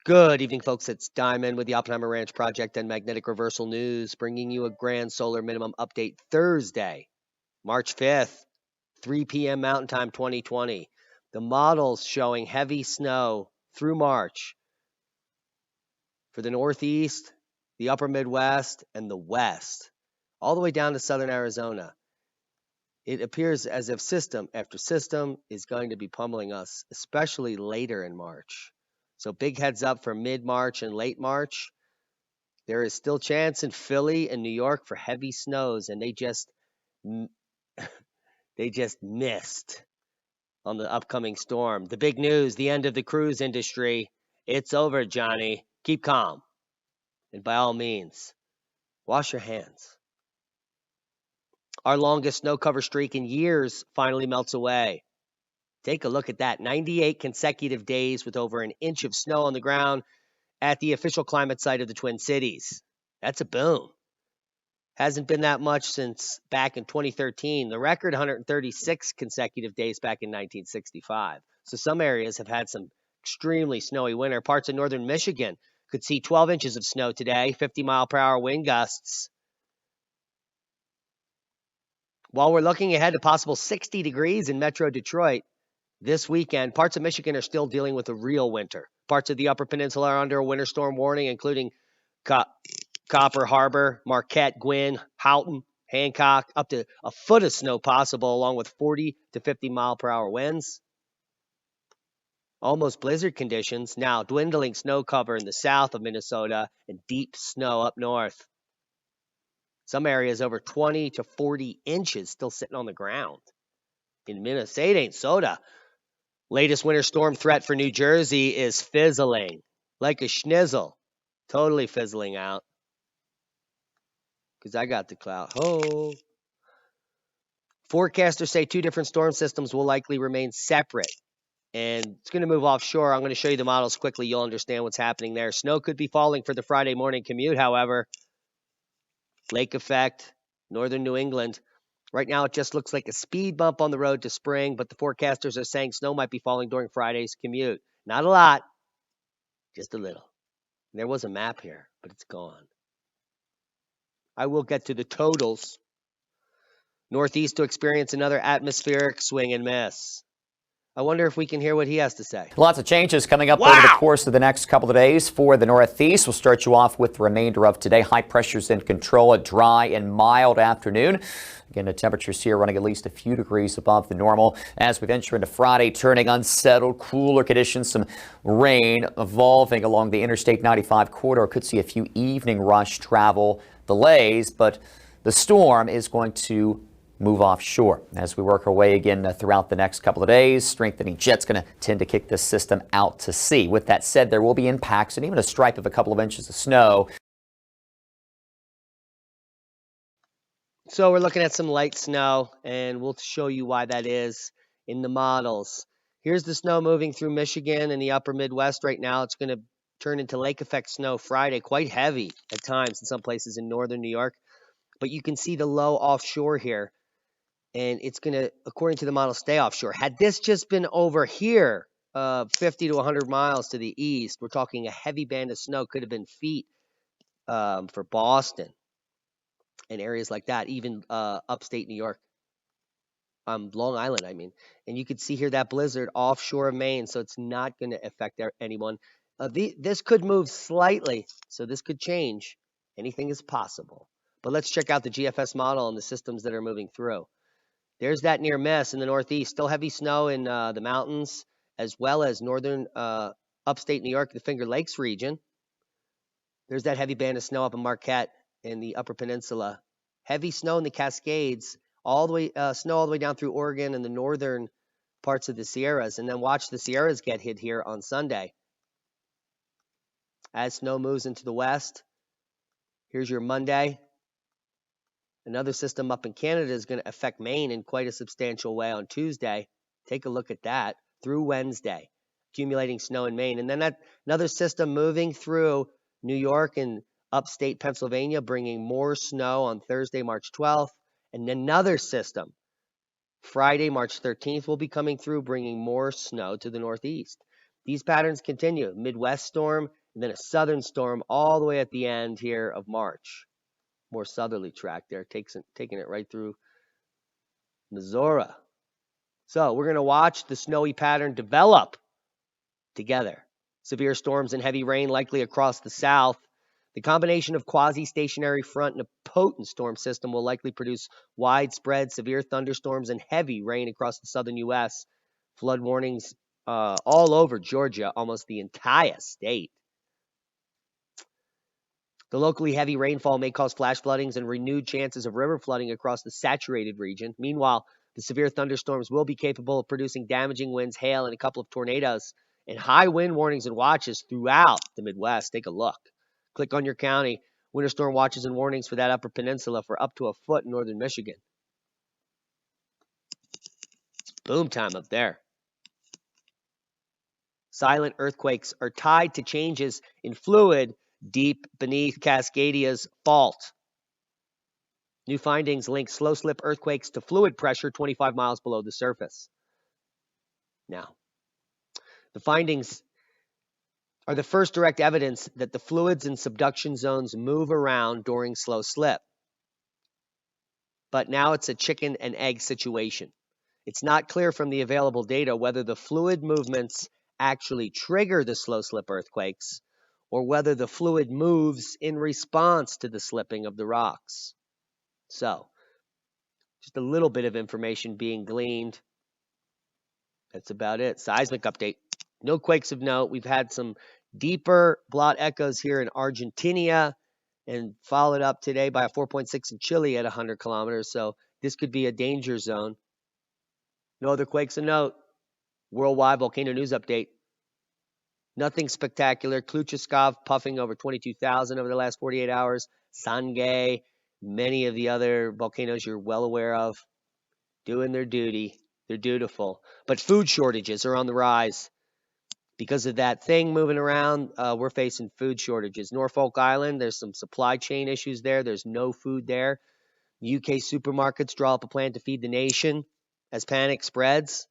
Good evening, folks. It's Diamond with the Oppenheimer Ranch Project and Magnetic Reversal News, bringing you a grand solar minimum update Thursday, March 5th, 3 p.m. Mountain Time 2020. The models showing heavy snow through March for the Northeast, the Upper Midwest, and the West, all the way down to southern Arizona. It appears as if system after system is going to be pummeling us, especially later in March. So big heads up for mid-March and late March. There is still chance in Philly and New York for heavy snows, and they just missed on the upcoming storm. The big news, the end of the cruise industry. It's over, Johnny. Keep calm. And by all means, wash your hands. Our longest snow cover streak in years finally melts away. Take a look at that. 98 consecutive days with over an inch of snow on the ground at the official climate site of the Twin Cities. That's a boom. Hasn't been that much since back in 2013. The record, 136 consecutive days back in 1965. So some areas have had some extremely snowy winter. Parts of northern Michigan could see 12 inches of snow today, 50-mile-per-hour wind gusts. While we're looking ahead to possible 60 degrees in Metro Detroit this weekend, parts of Michigan are still dealing with a real winter. Parts of the Upper Peninsula are under a winter storm warning, including Copper Harbor, Marquette, Gwinn, Houghton, Hancock, up to a foot of snow possible, along with 40 to 50-mile-per-hour winds. Almost blizzard conditions, now dwindling snow cover in the south of Minnesota and deep snow up north. Some areas over 20 to 40 inches still sitting on the ground. In Minnesota, it ain't soda. Latest winter storm threat for New Jersey is fizzling, like a schnizzle. Totally fizzling out. Because I got the clout. Oh. Forecasters say two different storm systems will likely remain separate. And it's going to move offshore. I'm going to show you the models quickly. You'll understand what's happening there. Snow could be falling for the Friday morning commute, however. Lake effect, northern New England. Right now, it just looks like a speed bump on the road to spring, but the forecasters are saying snow might be falling during Friday's commute. Not a lot, just a little. There was a map here, but it's gone. I will get to the totals. Northeast to experience another atmospheric swing and miss. I wonder if we can hear what he has to say. Lots of changes coming up over the course of the next couple of days for the Northeast. We'll start you off with the remainder of today. High pressures in control, a dry and mild afternoon. Again, the temperatures here running at least a few degrees above the normal. As we venture into Friday, turning unsettled, cooler conditions, some rain evolving along the Interstate 95 corridor. Could see a few evening rush travel delays, but the storm is going to move offshore as we work our way again throughout the next couple of days. Strengthening jet's going to tend to kick this system out to sea. With that said, there will be impacts and even a stripe of a couple of inches of snow. So we're looking at some light snow, and we'll show you why that is in the models. Here's the snow moving through Michigan and the upper Midwest right now. It's going to turn into lake effect snow Friday, quite heavy at times in some places in northern New York. But you can see the low offshore here. And it's going to, according to the model, stay offshore. Had this just been over here, 50 to 100 miles to the east, we're talking a heavy band of snow, could have been feet for Boston and areas like that, even upstate New York, Long Island, I mean. And you could see here that blizzard offshore of Maine, so it's not going to affect anyone. This could move slightly, so this could change. Anything is possible. But let's check out the GFS model and the systems that are moving through. There's that near miss in the Northeast. Still heavy snow in the mountains, as well as northern upstate New York, the Finger Lakes region. There's that heavy band of snow up in Marquette in the Upper Peninsula. Heavy snow in the Cascades, all the way snow all the way down through Oregon and the northern parts of the Sierras. And then watch the Sierras get hit here on Sunday. As snow moves into the west, here's your Monday. Another system up in Canada is going to affect Maine in quite a substantial way on Tuesday. Take a look at that through Wednesday, accumulating snow in Maine. And then another system moving through New York and upstate Pennsylvania, bringing more snow on Thursday, March 12th. And another system, Friday, March 13th, will be coming through, bringing more snow to the Northeast. These patterns continue. Midwest storm, and then a southern storm all the way at the end here of March. More southerly track there, taking it right through Missouri. So we're going to watch the snowy pattern develop together. Severe storms and heavy rain likely across the south. The combination of quasi-stationary front and a potent storm system will likely produce widespread severe thunderstorms and heavy rain across the southern U.S. Flood warnings all over Georgia, almost the entire state. The locally heavy rainfall may cause flash floodings and renewed chances of river flooding across the saturated region. Meanwhile, the severe thunderstorms will be capable of producing damaging winds, hail, and a couple of tornadoes, and high wind warnings and watches throughout the Midwest. Take a look. Click on your county. Winter storm watches and warnings for that upper peninsula for up to a foot in northern Michigan. Boom time up there. Silent earthquakes are tied to changes in fluid deep beneath Cascadia's fault. New findings link slow slip earthquakes to fluid pressure 25 miles below the surface. Now, the findings are the first direct evidence that the fluids in subduction zones move around during slow slip. But now it's a chicken and egg situation. It's not clear from the available data whether the fluid movements actually trigger the slow slip earthquakes or whether the fluid moves in response to the slipping of the rocks. So, just a little bit of information being gleaned. That's about it. Seismic update. No quakes of note. We've had some deeper blot echoes here in Argentina and followed up today by a 4.6 in Chile at 100 kilometers. So this could be a danger zone. No other quakes of note. Worldwide volcano news update. Nothing spectacular. Kluchaskov puffing over 22,000 over the last 48 hours. Sangay, many of the other volcanoes you're well aware of, doing their duty. They're dutiful. But food shortages are on the rise. Because of that thing moving around, we're facing food shortages. Norfolk Island, there's some supply chain issues there. There's no food there. UK supermarkets draw up a plan to feed the nation as panic spreads.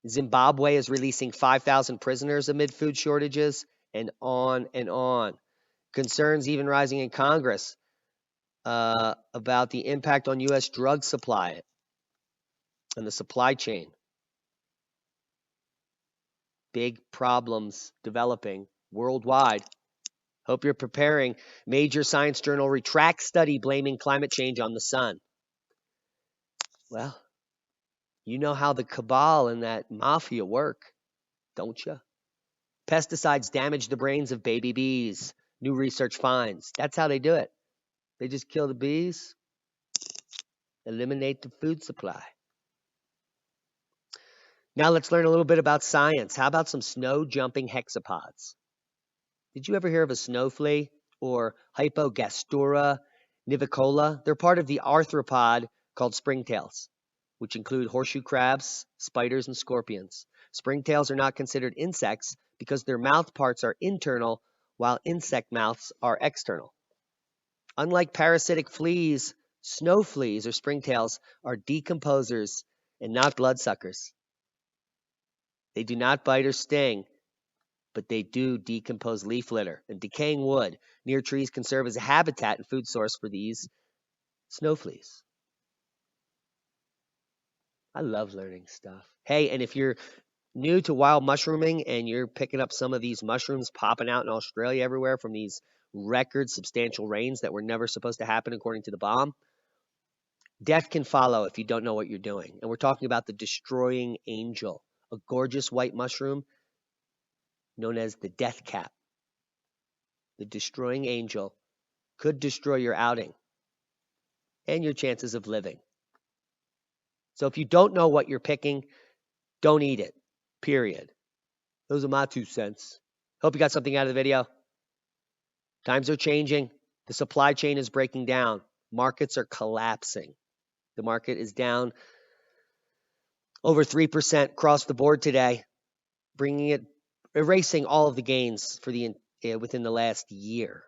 Zimbabwe is releasing 5,000 prisoners amid food shortages, and on and on. Concerns even rising in Congress about the impact on U.S. drug supply and the supply chain. Big problems developing worldwide. Hope you're preparing. Major science journal retracts study blaming climate change on the sun. Well, you know how the cabal and that mafia work, don't you? Pesticides damage the brains of baby bees. New research finds. That's how they do it. They just kill the bees, eliminate the food supply. Now let's learn a little bit about science. How about some snow-jumping hexapods? Did you ever hear of a snow flea or Hypogastura nivicola? They're part of the arthropod called springtails, which include horseshoe crabs, spiders, and scorpions. Springtails are not considered insects because their mouth parts are internal while insect mouths are external. Unlike parasitic fleas, snow fleas or springtails are decomposers and not bloodsuckers. They do not bite or sting, but they do decompose leaf litter, and decaying wood near trees can serve as a habitat and food source for these snow fleas. I love learning stuff. Hey, and if you're new to wild mushrooming and you're picking up some of these mushrooms popping out in Australia everywhere from these record substantial rains that were never supposed to happen according to the bomb, death can follow if you don't know what you're doing. And we're talking about the destroying angel, a gorgeous white mushroom known as the death cap. The destroying angel could destroy your outing and your chances of living. So if you don't know what you're picking, don't eat it, period. Those are my 2 cents. Hope you got something out of the video. Times are changing. The supply chain is breaking down. Markets are collapsing. The market is down over 3% across the board today, erasing all of the gains for within the last year.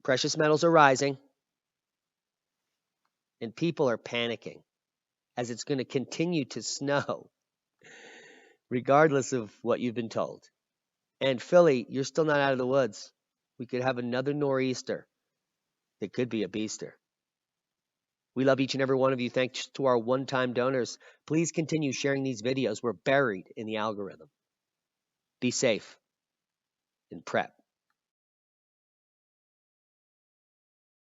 Precious metals are rising, and people are panicking as it's going to continue to snow. regardless of what you've been told. And Philly, you're still not out of the woods. We could have another nor'easter. It could be a beaster. We love each and every one of you. Thanks to our one-time donors. Please continue sharing these videos. We're buried in the algorithm. Be safe and prep.